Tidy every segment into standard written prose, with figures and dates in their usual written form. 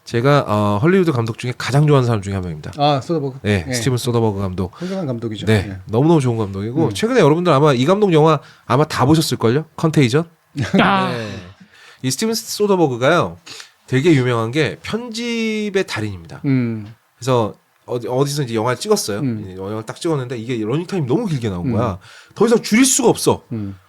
제가 헐리우드 감독 중에 가장 좋아하는 사람 중에 한 명입니다. 아, 소더버그. 네, 스티븐 소더버그 감독. 훌륭한 감독이죠. 네, 네. 너무너무 좋은 감독이고 최근에 여러분들 아마 이 감독 영화 아마 다 보셨을걸요? 컨테이전. 네. 이 스티븐 소더버그가요 되게 유명한 게 편집의 달인입니다. 그래서 어디서 이제 영화를 찍었어요. 영화를 딱 찍었는데 이게 러닝타임이 너무 길게 나온 거야. 더 이상 줄일 수가 없어.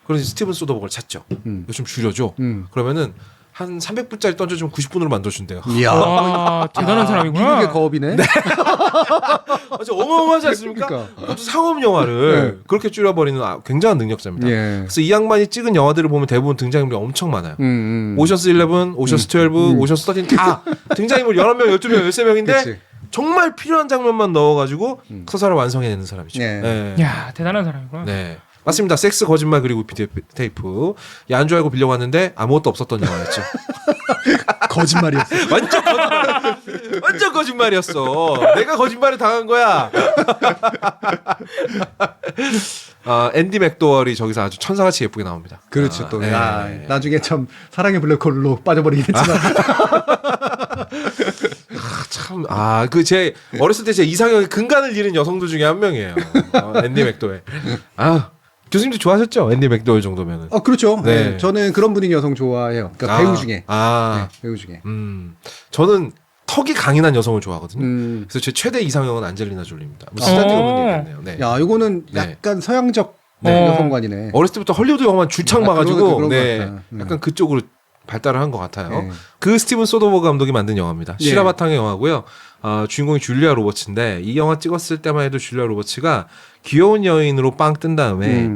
그래서 스티븐 소더버그를 찾죠. 이거 좀 줄여줘. 그러면은 한 300분짜리 던져주면 90분으로 만들어준대요. 이야. 와, 대단한 사람이구나. 미국의 거업이네. 진짜 어마어마하지 않습니까? 그러니까. 그것도 상업 영화를 그렇게 줄여버리는 굉장한 능력자입니다. 예. 그래서 이 양반이 찍은 영화들을 보면 대부분 등장인물이 엄청 많아요. 오션스 11, 오션스 12, 오션스 13 다 등장인물 11명, 12명, 13명인데 그치. 정말 필요한 장면만 넣어가지고 서사를 완성해내는 사람이죠. 예. 네. 야, 대단한 사람이구나. 네. 맞습니다. 섹스, 거짓말, 그리고 비디오 테이프. 야한 줄 알고 빌려왔는데 아무것도 없었던 영화였죠. 거짓말이었어. 완전 거짓말. 완전 거짓말이었어. 내가 거짓말을 당한 거야. 앤디 맥도월이 저기서 아주 천사같이 예쁘게 나옵니다. 그렇죠. 또 네. 나중에 참 사랑의 블랙홀로 빠져버리긴 했지만. 제 어렸을 때 제 이상형의 근간을 잃은 여성들 중에 한 명이에요. 앤디 맥도웰. 교수님도 좋아하셨죠? 앤디 맥도웰 정도면은. 그렇죠. 네. 네. 저는 그런 분위기 여성 좋아해요. 그러니까 배우 중에. 네, 배우 중에. 저는 턱이 강인한 여성을 좋아하거든요. 그래서 제 최대 이상형은 안젤리나 졸리입니다. 뭐 시간대가 없는 얘기겠네요. 네. 야, 이거는 네. 약간 서양적 여성관이네. 어렸을 때부터 헐리우드 영화만 줄창 봐가지고 그런 네, 것 같다. 약간 그쪽으로 발달을 한 것 같아요. 네. 그 스티븐 소더버그 감독이 만든 영화입니다. 실화 바탕의 영화고요. 주인공이 줄리아 로버츠인데 이 영화 찍었을 때만 해도 줄리아 로버츠가 귀여운 여인으로 빵 뜬 다음에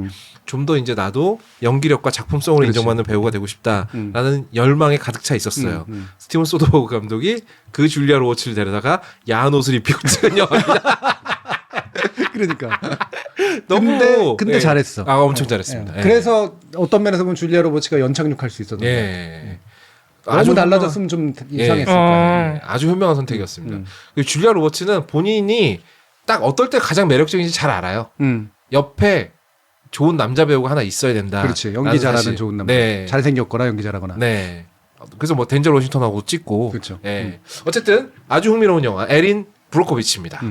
좀 더 이제 나도 연기력과 작품성으로 그렇지. 인정받는 배우가 되고 싶다라는 열망에 가득 차 있었어요. 스티븐 소더버그 감독이 그 줄리아 로버츠를 데려다가 야한 옷을 입히고 찍은 영화입니다. 그러니까. 너무 근데 잘했어. 엄청 잘했습니다. 예. 그래서 어떤 면에서 보면 줄리아 로버츠가 연착륙할 수 있었는데. 예. 너무 달라졌으면 좀 이상했을 예. 거예요. 아주 현명한 선택이었습니다. 그리고 줄리아 로버츠는 본인이 딱 어떨 때 가장 매력적인지 잘 알아요. 옆에 좋은 남자 배우가 하나 있어야 된다. 그렇지. 연기 잘하는 좋은 남자. 네. 잘생겼거나 연기 잘하거나. 네. 그래서 뭐 덴젤 워싱턴하고 찍고. 그렇죠. 예. 어쨌든 아주 흥미로운 영화 에린 브로코비치입니다.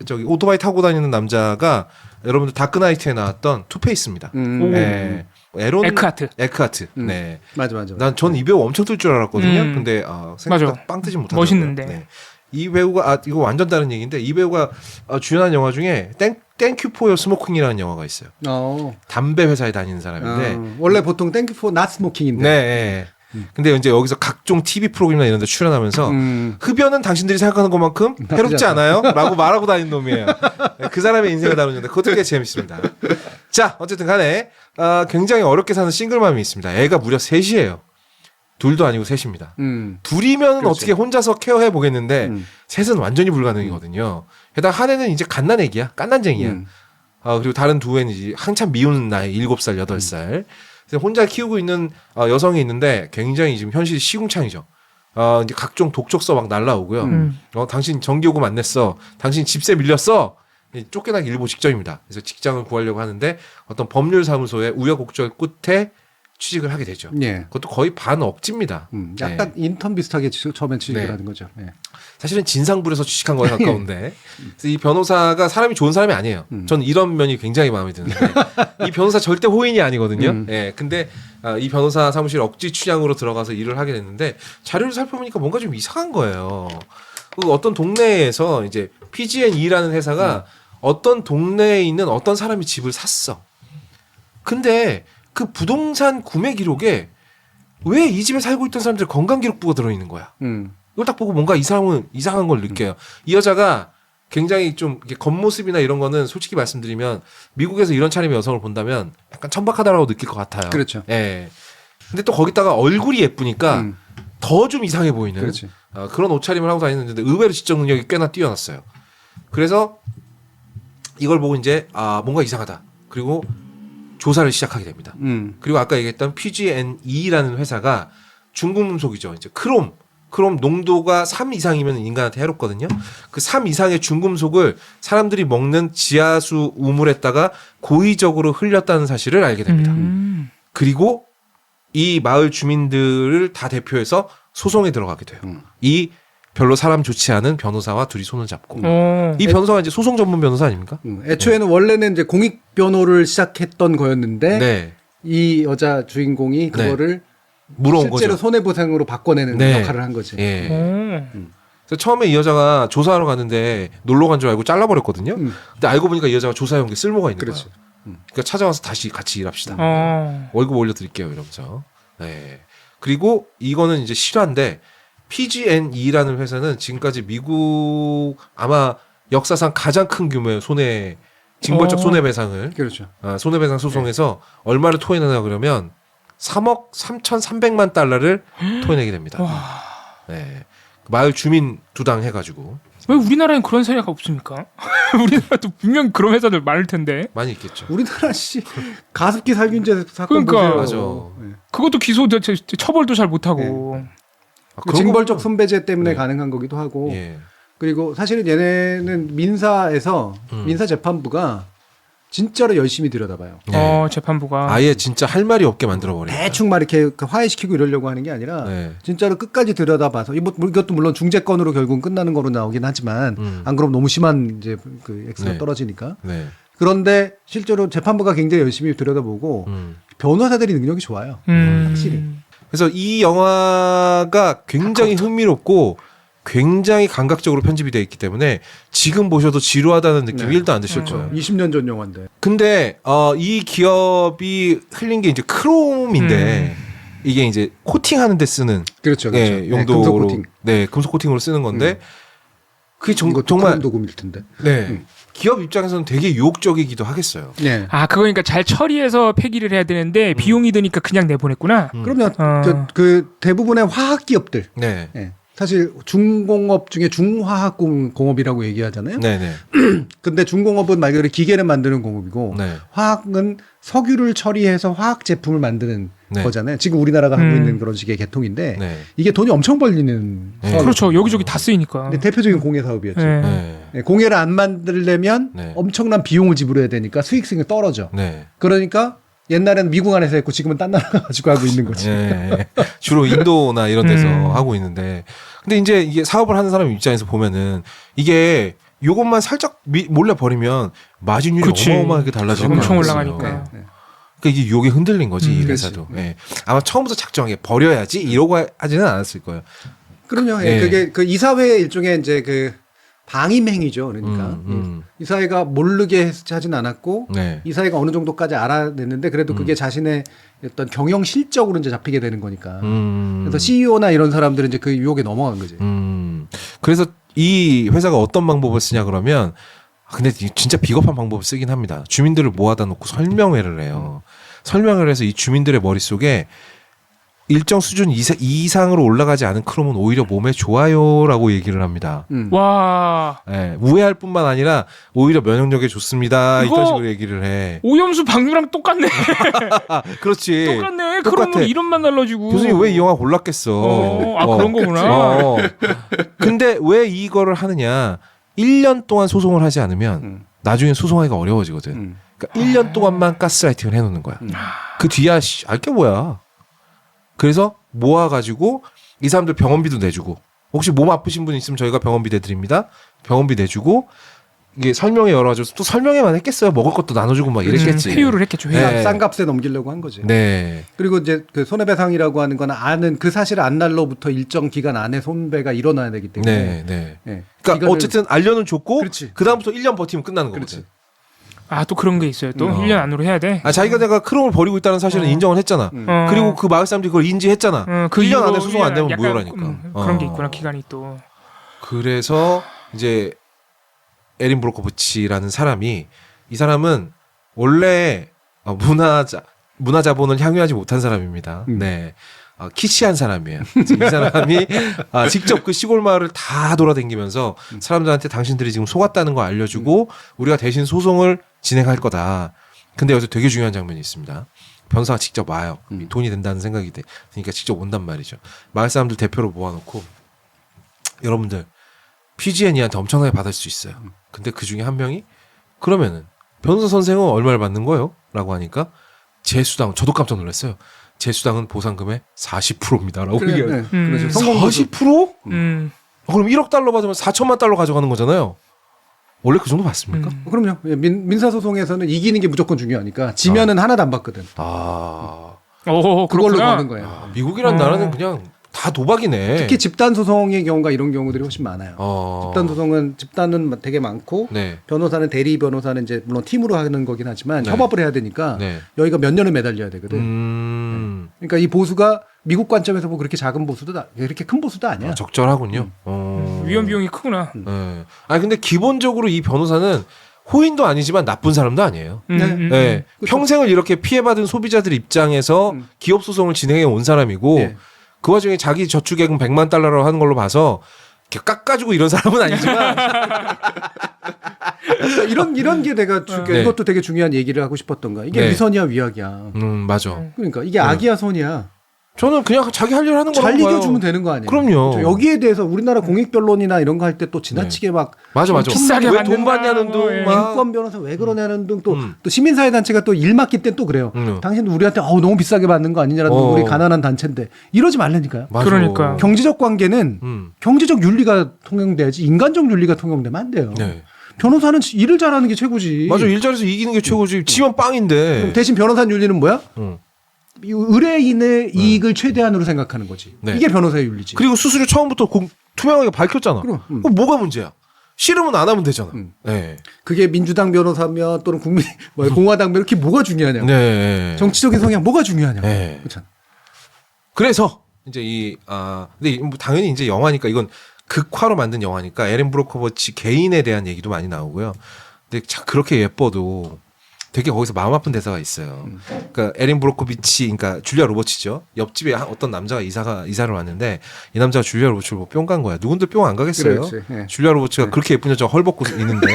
저기 오토바이 타고 다니는 남자가 여러분들 다크나이트에 나왔던 투페이스입니다. 예. 에크하트. 네. 맞아. 난 전 이 배우 엄청 뜰 줄 알았거든요. 근데 생각보다 빵 뜨지 못하더라고요. 멋있는데. 네. 이 배우가 이거 완전 다른 얘기인데 이 배우가 주연한 영화 중에 땡큐 포 스모킹이라는 영화가 있어요. 담배 회사에 다니는 사람인데 원래 보통 땡큐 포 낫 스모킹인데. 네. 근데 이제 여기서 각종 TV 프로그램이나 이런 데 출연하면서 흡연은 당신들이 생각하는 것만큼 해롭지 않아요? 라고 말하고 다니는 놈이에요. 그 사람의 인생을 다루는데 그것도 꽤 재밌습니다. 자, 어쨌든 간에 굉장히 어렵게 사는 싱글맘이 있습니다. 애가 무려 셋이에요. 둘도 아니고 셋입니다. 둘이면 그렇죠. 어떻게 혼자서 케어해 보겠는데 셋은 완전히 불가능이거든요. 게다가 한 애는 이제 갓난애기야. 깐난쟁이야. 그리고 다른 두 애는 이제 한참 미운 나이 7살, 8살. 그래서 혼자 키우고 있는 여성이 있는데 굉장히 지금 현실이 시궁창이죠. 이제 각종 독촉서 막 날라오고요. 당신 정기요금 안 냈어. 당신 집세 밀렸어. 쫓겨나기 일보 직전입니다. 그래서 직장을 구하려고 하는데 어떤 법률사무소의 우여곡절 끝에 취직을 하게 되죠. 예. 그것도 거의 반억지입니다. 약간 인턴 비슷하게 처음엔 취직을 하는 거죠. 예. 사실은 진상부에서 취직한 거에 가까운데 그래서 이 변호사가 사람이 좋은 사람이 아니에요. 전 이런 면이 굉장히 마음에 드는데 이 변호사 절대 호인이 아니거든요. 예, 근데 이 변호사 사무실 억지 춘향으로 들어가서 일을 하게 됐는데 자료를 살펴보니까 뭔가 좀 이상한 거예요. 그 어떤 동네에서 이제 PG&E라는 회사가 어떤 동네에 있는 어떤 사람이 집을 샀어. 근데 그 부동산 구매 기록에 왜 이 집에 살고 있던 사람들 건강 기록부가 들어있는 거야. 이걸 딱 보고 뭔가 이 사람은 이상한 걸 느껴요. 이 여자가 굉장히 좀 겉모습이나 이런 거는 솔직히 말씀드리면 미국에서 이런 차림의 여성을 본다면 약간 천박하다라고 느낄 것 같아요. 그렇죠. 예. 근데 또 거기다가 얼굴이 예쁘니까 더 좀 이상해 보이는 그렇지. 그런 옷차림을 하고 다니는데 의외로 지적 능력이 꽤나 뛰어났어요. 그래서 이걸 보고 이제 뭔가 이상하다. 그리고 조사를 시작하게 됩니다. 그리고 아까 얘기했던 PG&E라는 회사가 중금속이죠. 이제 크롬 농도가 3 이상이면 인간한테 해롭거든요. 그 3 이상의 중금속을 사람들이 먹는 지하수 우물에다가 고의적으로 흘렸다는 사실을 알게 됩니다. 그리고 이 마을 주민들을 다 대표해서 소송에 들어가게 돼요. 이 별로 사람 좋지 않은 변호사와 둘이 손을 잡고 이 변호사가 이제 소송 전문 변호사 아닙니까? 애초에는 원래는 이제 공익 변호를 시작했던 거였는데 네. 이 여자 주인공이 그거를 물어온 실제로 거죠. 손해보상으로 바꿔내는 네. 역할을 한 거지. 예. 그래서 처음에 이 여자가 조사하러 갔는데 놀러 간 줄 알고 잘라버렸거든요. 근데 알고 보니까 이 여자가 조사해온 게 쓸모가 있는 그렇지. 거야. 그러니까 찾아와서 다시 같이 일합시다. 월급 올려드릴게요 이러면서. 네. 그리고 이거는 이제 실화인데 PG&E라는 회사는 지금까지 미국 아마 역사상 가장 큰 규모의 징벌적 손해배상을 그렇죠. 손해배상 소송에서 얼마를 토해내나 그러면 3억 3,300만 달러를 토해내게 됩니다. 네. 마을 주민 두당 해가지고 왜 우리나라엔 그런 사례가 없습니까? 우리나라도 분명 그런 회사들 많을 텐데. 많이 있겠죠. 우리나라 가습기 살균제 사건 그러니까. 보세요. 맞아. 네. 그것도 기소 처벌도 잘 못하고. 그 징벌적 손배제 때문에 가능한 거기도 하고. 예. 그리고 사실은 얘네는 민사에서 민사 재판부가 진짜로 열심히 들여다봐요. 재판부가 아예 진짜 할 말이 없게 만들어버려요. 대충 막 이렇게 화해시키고 이러려고 하는 게 아니라 진짜로 끝까지 들여다봐서 이것도 물론 중재권으로 결국은 끝나는 거로 나오긴 하지만 안 그러면 너무 심한 이제 그 액수가 떨어지니까. 그런데 실제로 재판부가 굉장히 열심히 들여다보고 변호사들이 능력이 좋아요. 확실히. 그래서 이 영화가 굉장히 흥미롭고 굉장히 감각적으로 편집이 되어 있기 때문에 지금 보셔도 지루하다는 느낌이 1도 안 드실 거예요. 20년 전 영화인데. 근데 이 기업이 흘린 게 이제 크롬인데 이게 이제 코팅하는 데 쓰는 그렇죠. 예, 용도로 금속 코팅. 네, 금속 코팅으로 쓰는 건데 그게 이것도 정말 녹음일 텐데. 네. 기업 입장에서는 되게 유혹적이기도 하겠어요. 네. 그거니까 잘 처리해서 폐기를 해야 되는데 비용이 드니까 그냥 내보냈구나. 그러면 그 대부분의 화학 기업들. 네. 네. 사실 중공업 중에 중화학 공업이라고 얘기하잖아요. 네네. 근데 중공업은 말 그대로 기계를 만드는 공업이고 네. 화학은 석유를 처리해서 화학 제품을 만드는 네. 거잖아요. 지금 우리나라가 하고 있는 그런 식의 계통인데 네. 이게 돈이 엄청 벌리는 사업. 그렇죠. 여기저기 다 쓰이니까. 근데 대표적인 공예 사업이었죠. 네. 네, 공예를 안 만들려면 네. 엄청난 비용을 지불해야 되니까 수익성이 떨어져. 네. 그러니까 옛날에는 미국 안에서 했고 지금은 딴 나라 가지고 하고 있는 거지. 네. 주로 인도나 이런 데서 하고 있는데 근데 이제 이게 사업을 하는 사람 입장에서 보면은 이게 요것만 살짝 몰래 버리면 마진율이 그치. 어마어마하게 달라지는 거예요. 엄청 올라가니까. 네. 그러니까 이게 유혹에 흔들린 거지 이 그렇지. 회사도. 네. 아마 처음부터 작정하게 버려야지 이러고 하지는 않았을 거예요. 그럼요. 네. 그게 그 이사회의 일종의 이제 그 방임행위죠. 그러니까 이사회가 모르게 하진 않았고 네. 이사회가 어느 정도까지 알아냈는데 그래도 그게 자신의 어떤 경영 실적으로 이제 잡히게 되는 거니까. 그래서 CEO나 이런 사람들은 이제 그 유혹에 넘어간 거지. 그래서 이 회사가 어떤 방법을 쓰냐 그러면 근데 진짜 비겁한 방법을 쓰긴 합니다. 주민들을 모아다 놓고 설명회를 해요. 설명을 해서 이 주민들의 머릿속에 일정 수준 이상으로 올라가지 않은 크롬은 오히려 몸에 좋아요라고 얘기를 합니다. 와. 네, 우회할 뿐만 아니라 오히려 면역력에 좋습니다. 이런 식으로 얘기를 해. 오염수 방류랑 똑같네. 그렇지. 똑같네. 그러면 이름만 달라지고. 교수님 왜 이 영화 골랐겠어? 그런 거구나. 근데 왜 이거를 하느냐? 1년 동안 소송을 하지 않으면 나중에 소송하기가 어려워지거든. 그러니까 1년 동안만 가스라이팅을 해놓는 거야. 그 뒤야 알게 뭐야. 그래서 모아가지고 이 사람들 병원비도 내주고 혹시 몸 아프신 분 있으면 저희가 병원비 내드립니다. 병원비 내주고 이게 설명회 열어가지고 또 설명회만 했겠어요. 먹을 것도 나눠주고 막 이랬겠지. 회유를 했겠죠. 네. 싼 값에 넘기려고 한 거지. 네. 그리고 이제 그 손해배상이라고 하는 건 아는 그 사실을 안 날로부터 일정 기간 안에 손배가 일어나야 되기 때문에. 네. 네. 네. 그러니까 어쨌든 알려는 줬고 그렇지. 그 다음부터 1년 버티면 끝나는 거거든. 그렇지. 또 그런 게 있어요. 또 1년 안으로 해야 돼. 자기가 내가 크롬을 버리고 있다는 사실은 인정을 했잖아. 그리고 그 마을 사람들이 그걸 인지했잖아. 그 1년 안에 이후로 소송 안 되면 약간, 무효라니까. 그런 게 있구나. 기간이 또. 그래서 이제 에린 브로코비치라는 사람이 이 사람은 원래 문화 자본을 향유하지 못한 사람입니다. 네. 키치한 사람이에요. 이 사람이 직접 그 시골 마을을 다 돌아다니면서 사람들한테 당신들이 지금 속았다는 거 알려주고 우리가 대신 소송을 진행할 거다. 근데 여기서 되게 중요한 장면이 있습니다. 변호사가 직접 와요. 돈이 된다는 생각이 드니까 직접 온단 말이죠. 마을 사람들 대표로 모아놓고 여러분들 PG&E한테 엄청나게 받을 수 있어요. 근데 그 중에 한 명이 그러면은 변호사 선생은 얼마를 받는 거예요? 라고 하니까 제 수당 저도 깜짝 놀랐어요. 제 수당은 보상금의 40%입니다라고 얘기해요. 네. 그렇죠. 성공 40%? 음. 그럼 1억 달러 받으면 4천만 달러 가져가는 거잖아요. 원래 그 정도 받습니까? 그럼요. 민사소송에서는 이기는 게 무조건 중요하니까 지면은 하나도 안 받거든. 오, 그걸로 그렇구나. 버는 거예요. 미국이란 나라는 그냥 다 도박이네. 특히 집단 소송의 경우가 이런 경우들이 훨씬 많아요. 집단 소송은 집단은 되게 많고 네. 변호사는 대리 변호사는 이제 물론 팀으로 하는 거긴 하지만 네. 협업을 해야 되니까 네. 여기가 몇 년을 매달려야 되거든. 그러니까 이 보수가 미국 관점에서 보고 그렇게 작은 보수도 이렇게 큰 보수도 아니야. 적절하군요. 위험 비용이 크구나. 네. 아니 근데 기본적으로 이 변호사는 호인도 아니지만 나쁜 사람도 아니에요. 네. 평생을 이렇게 피해받은 소비자들 입장에서 기업 소송을 진행해 온 사람이고 네. 그 와중에 자기 저축액은 100만 달러로 하는 걸로 봐서 이렇게 깎아주고 이런 사람은 아니지만 이런 게 내가 네. 이것도 되게 중요한 얘기를 하고 싶었던 거야. 이게 네. 위선이야 위악이야. 맞아. 그러니까 이게 악이야 선이야. 저는 그냥 자기 할 일 하는 거라고 잘 봐요. 이겨주면 되는 거 아니에요? 그럼요. 그렇죠. 여기에 대해서 우리나라 공익변론이나 이런 거 할 때 또 지나치게 막 맞아. 비싸게 왜 돈 받는다, 받냐는 뭐, 등 예. 막. 인권 변호사 왜 그러냐는 등 또 시민사회 단체가 또 일 맡길 땐 또 그래요. 당신 우리한테 너무 비싸게 받는 거 아니냐라는 우리 가난한 단체인데 이러지 말라니까요. 맞아. 그러니까. 경제적 관계는 경제적 윤리가 통용돼야지 인간적 윤리가 통용되면 안 돼요. 네. 변호사는 일을 잘하는 게 최고지. 맞아. 일자리에서 이기는 게 최고지. 지면 빵인데. 그럼 대신 변호사 윤리는 뭐야? 응. 이 의뢰인의 이익을 최대한으로 생각하는 거지. 네. 이게 변호사의 윤리지. 그리고 수수료 처음부터 투명하게 밝혔잖아. 그럼. 그럼 뭐가 문제야? 싫으면 안 하면 되잖아. 네. 그게 민주당 변호사면 또는 공화당 변호사 이렇게 뭐가 중요하냐? 네. 정치적인 성향 뭐가 중요하냐? 네. 그렇잖아. 그래서 이제 근데 뭐 당연히 이제 영화니까 이건 극화로 만든 영화니까 에린 브로커버치 개인에 대한 얘기도 많이 나오고요. 근데 그렇게 예뻐도 되게 거기서 마음 아픈 대사가 있어요. 그러니까 에린 브로코비치, 그러니까 줄리아 로버츠죠. 옆집에 어떤 남자가 이사를 왔는데 이 남자가 줄리아 로버츠를 뭐 뿅 간 거야. 누군들 뿅 안 가겠어요. 그렇지. 네. 줄리아 로버츠가 그렇게 예쁜 여자가 헐벗고 있는데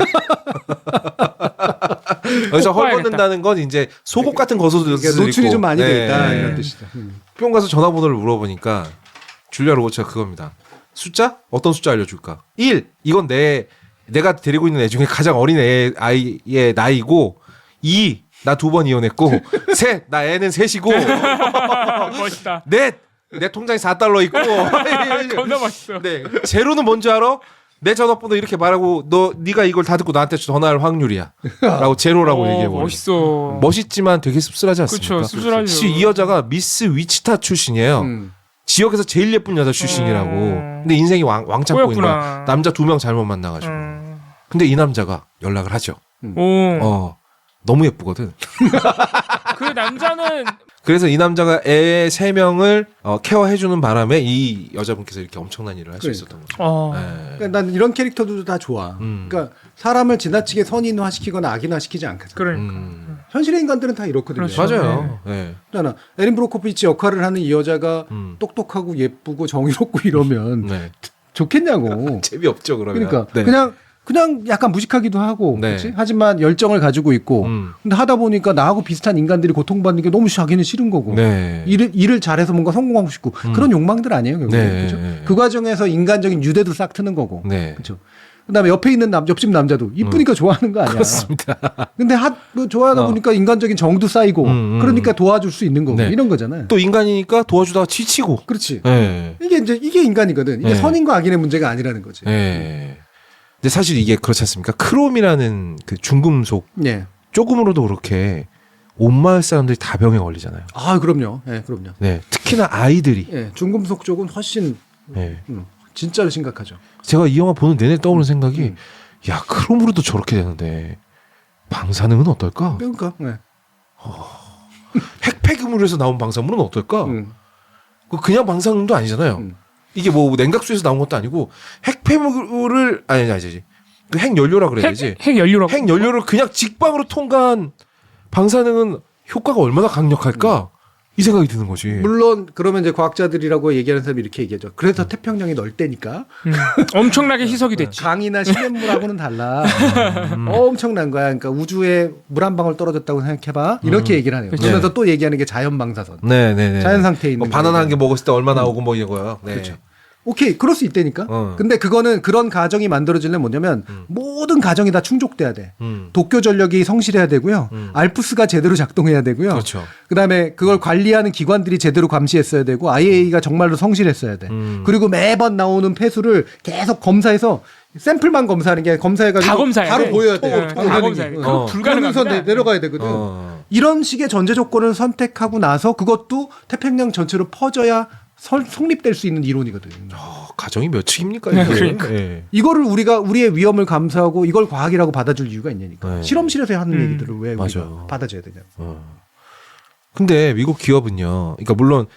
여기서 헐벗는다는 건 이제 속옷 같은 겉옷을 그러니까 노출이 좀 많이 돼 있다 네. 이런 뜻이다. 뿅 가서 전화번호를 물어보니까 줄리아 로버츠가 그겁니다. 숫자? 어떤 숫자 알려줄까? 1. 이건 내가 데리고 있는 애 중에 가장 어린 아이의 나이고 2. 나 2번 이혼했고 3. 나 애는 셋이고 멋있다. 4. 내 통장에 4달러 있고 겁나 멋있어. 네. 제로는 뭔지 알아? 내 전화번호 이렇게 말하고 네가 이걸 다 듣고 나한테 전화할 확률이야 라고 제로라고 얘기해버려. 멋있어. 멋있지만 되게 씁쓸하지 않습니까? 그렇죠. 씁쓸하죠. 사실 이 여자가 미스 위치타 출신이에요. 지역에서 제일 예쁜 여자 출신이라고. 근데 인생이 왕창 꼬인 거야. 남자 2명 잘못 만나가지고. 근데 이 남자가 연락을 하죠. 너무 예쁘거든. 그 남자는 그래서 이 남자가 애 3명을 케어해주는 바람에 이 여자분께서 이렇게 엄청난 일을 할 수 있었던 거죠. 네. 그러니까 난 이런 캐릭터도 다 좋아. 그러니까 사람을 지나치게 선인화시키거나 악인화시키지 않거든. 그러니까. 현실의 인간들은 다 이렇거든요. 그렇죠. 맞아요. 네. 그러나 에린 브로코비치 역할을 하는 이 여자가 똑똑하고 예쁘고 정의롭고 이러면 네. 좋겠냐고. 재미없죠 그러면. 그러니까 네. 그냥 약간 무식하기도 하고, 네. 그렇지? 하지만 열정을 가지고 있고, 근데 하다 보니까 나하고 비슷한 인간들이 고통받는 게 너무 자기는 싫은 거고, 네. 일을 잘해서 뭔가 성공하고 싶고 그런 욕망들 아니에요, 결국에. 네. 그렇죠? 네. 그 과정에서 인간적인 유대도 싹 트는 거고, 네. 그렇죠. 그다음에 옆에 있는 옆집 남자도 이쁘니까 좋아하는 거 아니야. 그렇습니다. 근데 좋아하다 보니까 인간적인 정도 쌓이고, 그러니까 도와줄 수 있는 거고 네. 이런 거잖아요. 또 인간이니까 도와주다가 지치고. 그렇지. 네. 이게 인간이거든. 이게 네. 선인과 악인의 문제가 아니라는 거지. 네. 근데 사실 이게 그렇지 않습니까? 크롬이라는 그 중금속 네. 조금으로도 그렇게 온 마을 사람들이 다 병에 걸리잖아요. 아, 그럼요. 네, 그럼요. 네. 특히나 아이들이. 예, 중금속 쪽은 훨씬 네. 진짜로 심각하죠. 제가 이 영화 보는 내내 떠오르는 생각이 야, 크롬으로도 저렇게 되는데 방사능은 어떨까? 그러니까. 네. 핵폐기물에서 나온 방사물은 어떨까? 그냥 방사능도 아니잖아요. 이게 뭐 냉각수에서 나온 것도 아니고 핵폐물을 아니지. 그 핵연료라 그래야지. 핵연료라고. 핵연료를 그냥 직방으로 통과한 방사능은 효과가 얼마나 강력할까? 이 생각이 드는 거지. 물론 그러면 이제 과학자들이라고 얘기하는 사람이 이렇게 얘기하죠. 그래서 태평양이 넓대니까 엄청나게 희석이 됐지. 강이나 시냇물하고는 달라. 엄청난 거야. 그러니까 우주에 물 한 방울 떨어졌다고 생각해봐. 이렇게 얘기를 하네요. 그러면서 또 얘기하는 게 자연 방사선. 네네네. 자연 상태에 있는 바나나 한 개 먹었을 때 얼마 나오고 뭐 이거요. 네. 그렇죠. 오케이, 그럴 수 있다니까. 근데 그거는 그런 가정이 만들어지려면 뭐냐면 모든 가정이 다 충족돼야 돼. 도쿄 전력이 성실해야 되고요. 알프스가 제대로 작동해야 되고요. 그렇죠. 그다음에 그걸 관리하는 기관들이 제대로 감시했어야 되고 IAEA가 정말로 성실했어야 돼. 그리고 매번 나오는 폐수를 계속 검사해서 샘플만 검사하는 게 검사해가지고 다 검사해야 바로 돼. 보여야 돼. 다 검사해. 그거 그러면서 불가능합니다. 내려가야 되거든. 이런 식의 전제 조건을 선택하고 나서 그것도 태평양 전체로 퍼져야 성립될 수 있는 이론이거든. 가정이 몇 층입니까? 네, 이게? 그러니까. 네. 이거를 우리가 우리의 위험을 감수하고 이걸 과학이라고 받아줄 이유가 있냐니까. 네. 실험실에서 하는 얘기들을 왜 맞아. 우리가 받아줘야 되냐. 근데 미국 기업은요. 그러니까 물론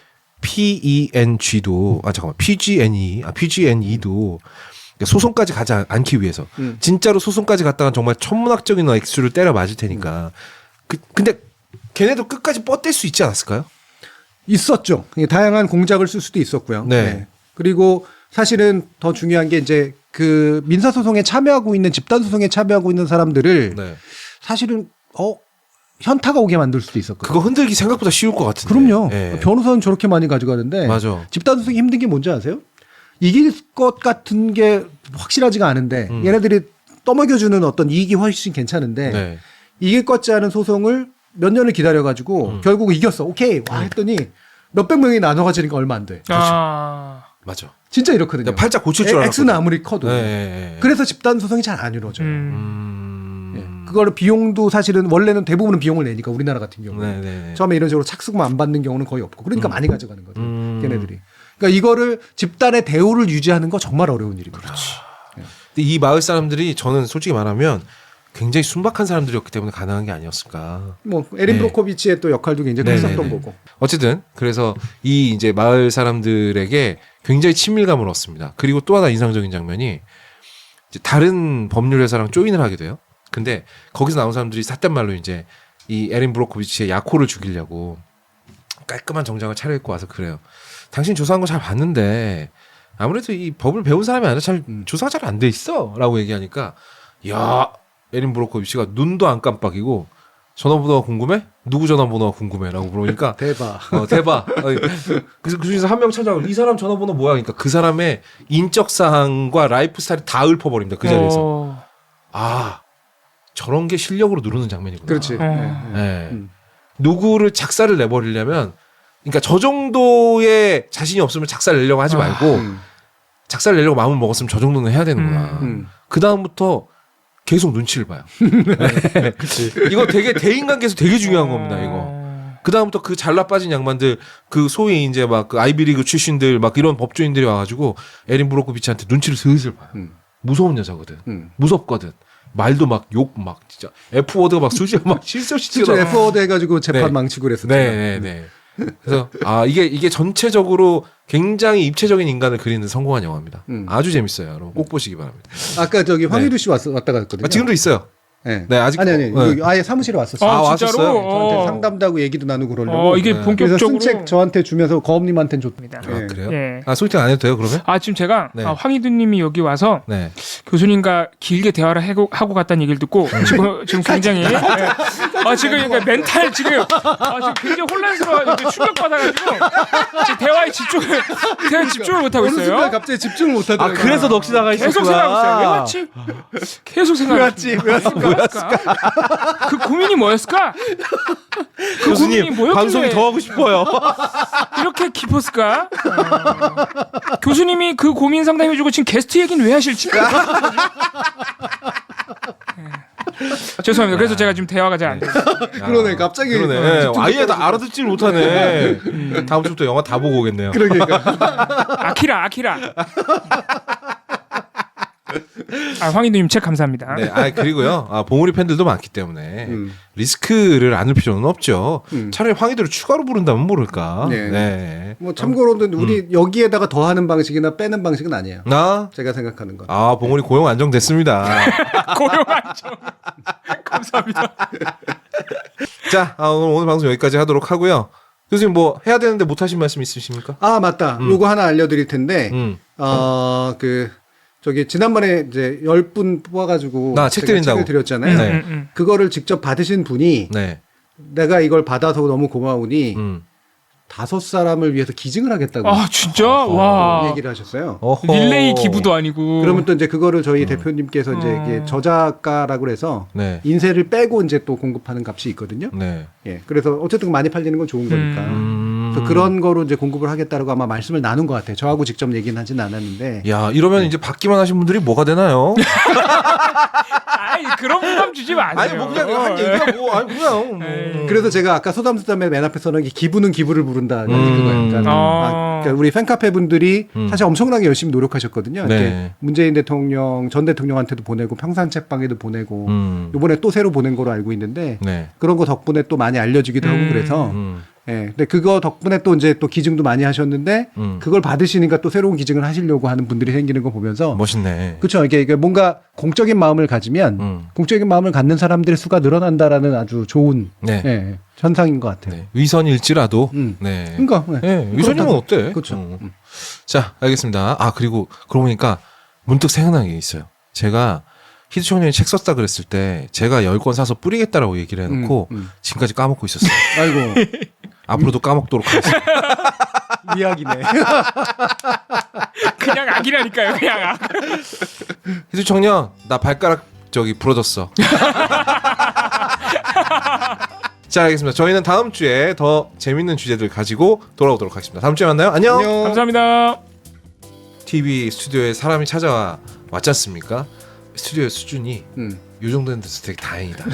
PENG도 잠깐만 PG&E도 소송까지 가지 않기 위해서 진짜로 소송까지 갔다가 정말 천문학적인 액수를 때려 맞을 테니까. 근데 걔네도 끝까지 뻗댈 수 있지 않았을까요? 있었죠. 다양한 공작을 쓸 수도 있었고요. 네. 네. 그리고 사실은 더 중요한 게 이제 그 민사소송에 참여하고 있는 집단소송에 참여하고 있는 사람들을 네. 사실은 현타가 오게 만들 수도 있었거든요. 그거 흔들기 생각보다 쉬울 것 같은데. 그럼요. 네. 변호사는 저렇게 많이 가져가는데 맞아. 집단소송이 힘든 게 뭔지 아세요? 이길 것 같은 게 확실하지가 않은데 얘네들이 떠먹여주는 어떤 이익이 훨씬 괜찮은데 네. 이길 것 같지 않은 소송을 몇 년을 기다려가지고 결국 이겼어. 오케이. 와 했더니 몇백 명이 나눠가지니까 얼마 안 돼. 맞아. 진짜 이렇거든요. 내가 팔자 고칠 줄 알았거든. X는 아무리 커도. 네. 그래서 집단소송이 잘 안 이루어져요. 그거를 비용도 사실은 원래는 대부분은 비용을 내니까 우리나라 같은 경우는. 네. 처음에 이런 식으로 착수금 안 받는 경우는 거의 없고. 그러니까 많이 가져가는 거죠. 걔네들이. 그러니까 이거를 집단의 대우를 유지하는 거 정말 어려운 일입니다. 그렇지. 근데 이 마을 사람들이 저는 솔직히 말하면 굉장히 순박한 사람들이었기 때문에 가능한 게 아니었을까. 뭐 에린 브로코비치의 또 역할도 굉장히 컸었던 거고. 어쨌든 그래서 이 이제 마을 사람들에게 굉장히 친밀감을 얻습니다. 그리고 또 하나 인상적인 장면이 이제 다른 법률 회사랑 조인을 하게 돼요. 근데 거기서 나온 사람들이 삿된 말로 이제 이 에린 브로코비치의 야코를 죽이려고 깔끔한 정장을 차려입고 와서 그래요. 당신 조사한 거 잘 봤는데 아무래도 이 법을 배운 사람이 아니라 잘 조사가 잘 안 돼 있어라고 얘기하니까 야 에린 브로코비치가 눈도 안 깜빡이고 전화번호가 궁금해? 누구 전화번호가 궁금해?라고 물으니까 대박. 대박. 그래서 그 중에서 한 명 찾아가고 이 사람 전화번호 뭐야? 그러니까 그 사람의 인적 사항과 라이프 스타일이 다 읊어버립니다. 그 자리에서. 아 저런 게 실력으로 누르는 장면이구나. 그렇지. 네. 누구를 작사를 내버리려면 그러니까 저 정도의 자신이 없으면 작사를 내려고 하지 말고 작사를 내려고 마음을 먹었으면 저 정도는 해야 되는구나. 그 다음부터 계속 눈치를 봐요. 네. 이거 되게 대인관계에서 되게 중요한 겁니다. 이거. 그 다음부터 그 잘나 빠진 양반들 그 소위 이제 막 그 아이비리그 출신들 막 이런 법조인들이 와가지고 에린 브로코비치한테 눈치를 슬슬 봐요. 무서운 여자거든. 무섭거든. 말도 막 욕 막 진짜 F 워드가 막 수지가 막 실수시키고 진짜 F 워드 해가지고 재판 네. 망치고 그랬었잖아요. 네. 그래서 이게 전체적으로 굉장히 입체적인 인간을 그리는 성공한 영화입니다. 아주 재밌어요. 여러분 꼭 보시기 바랍니다. 아까 저기 황희두 씨 왔다 갔거든요. 지금도 있어요. 네, 아직 아니 네. 이거 아예 사무실에 왔었어요. 진짜로? 왔었어요? 저한테 상담도 하고 얘기도 나누고 그러려고. 이게 네. 그래서 본격적으로 쓴 책 저한테 주면서 거업님한테는 줬습니다. 네. 그래요? 예. 소개팅 안 해도 돼요 그러면? 지금 제가 네. 황희두님이 여기 와서 네. 교수님과 길게 대화를 하고 갔다는 얘기를 듣고 지금 굉장히 지금 그러니까 멘탈 지금 굉장히 혼란스러워 충격 받아가지고 지금 대화에 집중을 못 하고 어느 순간 있어요. 갑자기 집중을 못 하더라고요. 그래서 넋이 나가 있었구나. 계속 생각하고 있어요. 왜 왔지? 계속 생각하고 왜 왔을까? 그 고민이 뭐였을까? 그 교수님 고민이 뭐였길래 방송이 더 하고 싶어요. 이렇게 깊었을까? 교수님이 그 고민 상담해주고 지금 게스트 얘기는 왜 하실지. 죄송합니다. 그래서 제가 지금 대화가 잘 안 돼요. 그러네 갑자기. 그러네. 아예 다 알아듣지를 못하네. 다음 주부터 영화 다 보고 오겠네요. 그러니까. 아키라. 황희두님 책 감사합니다. 네, 그리고요. 봉우리 팬들도 많기 때문에 리스크를 안을 필요는 없죠. 차라리 황희도를 추가로 부른다면 모를까. 네. 뭐 참고로는 우리 여기에다가 더하는 방식이나 빼는 방식은 아니에요. 제가 생각하는 건. 봉우리 고용 안정됐습니다. 고용 안정. 감사합니다. 자, 오늘 방송 여기까지 하도록 하고요. 교수님 뭐 해야 되는데 못 하신 말씀 있으십니까? 맞다. 요거 하나 알려드릴 텐데. 저기 지난번에 이제 10분 뽑아가지고 책 제가 드린다고. 책을 드렸잖아요. 네. 그거를 직접 받으신 분이 네. 내가 이걸 받아서 너무 고마우니 5사람을 위해서 기증을 하겠다고 아 진짜 와 얘기를 하셨어요. 어허. 릴레이 기부도 아니고. 그러면 또 이제 그거를 저희 대표님께서 이제 이게 저작가라고 해서 네. 인쇄를 빼고 이제 또 공급하는 값이 있거든요. 네. 예. 그래서 어쨌든 많이 팔리는 건 좋은 거니까. 그래서 그런 거로 이제 공급을 하겠다라고 아마 말씀을 나눈 것 같아요. 저하고 직접 얘기는 하진 않았는데. 야, 이러면 이제 받기만 하신 분들이 뭐가 되나요? 아니 그런 부담 주지 마세요. 아니 뭐 그냥 한 얘기야 뭐 아니 그냥 에이. 그래서 제가 아까 소담수담의 맨 앞에서는 기부는 기부를 부른다. 그거예요. 그러니까, 그러니까 우리 팬카페 분들이 사실 엄청나게 열심히 노력하셨거든요. 네. 이렇게 문재인 대통령 전 대통령한테도 보내고 평산책방에도 보내고 이번에 또 새로 보낸 거로 알고 있는데 네. 그런 거 덕분에 또 많이 알려지기도 하고 그래서 예. 근데 그거 덕분에 또 이제 또 기증도 많이 하셨는데 그걸 받으시니까 또 새로운 기증을 하시려고 하는 분들이 생기는 거 보면서 멋있네. 그렇죠. 이게 뭔가 공적인 마음을 가지면 공적인 마음을 갖는 사람들의 수가 늘어난다라는 아주 좋은 네. 예, 현상인 것 같아요. 네. 위선일지라도 네. 그러니까 네. 위선이면 어때? 그렇죠. 자, 알겠습니다. 아, 그리고 그러고 보니까 문득 생각난 게 있어요. 제가 희두 청년이 책 썼다 그랬을 때 제가 10권 사서 뿌리겠다라고 얘기를 해놓고 지금까지 까먹고 있었어요. 아이고 앞으로도 까먹도록 하겠습니다. 미약이네. 그냥 악이라니까요. 그냥 악. 희두 청년, 나 발가락 저기 부러졌어. 자, 알겠습니다. 저희는 다음 주에 더 재밌는 주제들 가지고 돌아오도록 하겠습니다. 다음 주에 만나요. 안녕. 감사합니다. TV 스튜디오에 사람이 찾아와 왔지 않습니까? 스튜디오의 수준이 이 정도 되는 데서 되게 다행이다.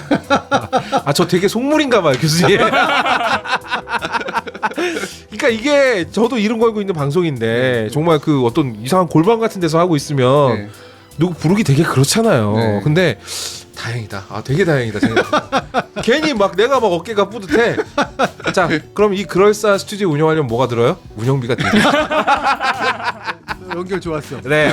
아, 저 되게 속물인가 봐요, 교수님. 그러니까 이게 저도 이름 걸고 있는 방송인데 정말 그 어떤 이상한 골방 같은 데서 하고 있으면 네. 누구 부르기 되게 그렇잖아요. 네. 근데 다행이다. 아, 되게 다행이다. 괜히 막 내가 막 어깨가 뿌듯해. 자, 그럼 이 그럴싸한 스튜디오 운영하려면 뭐가 들어요? 운영비가 들어요. 연결 좋았어. 네.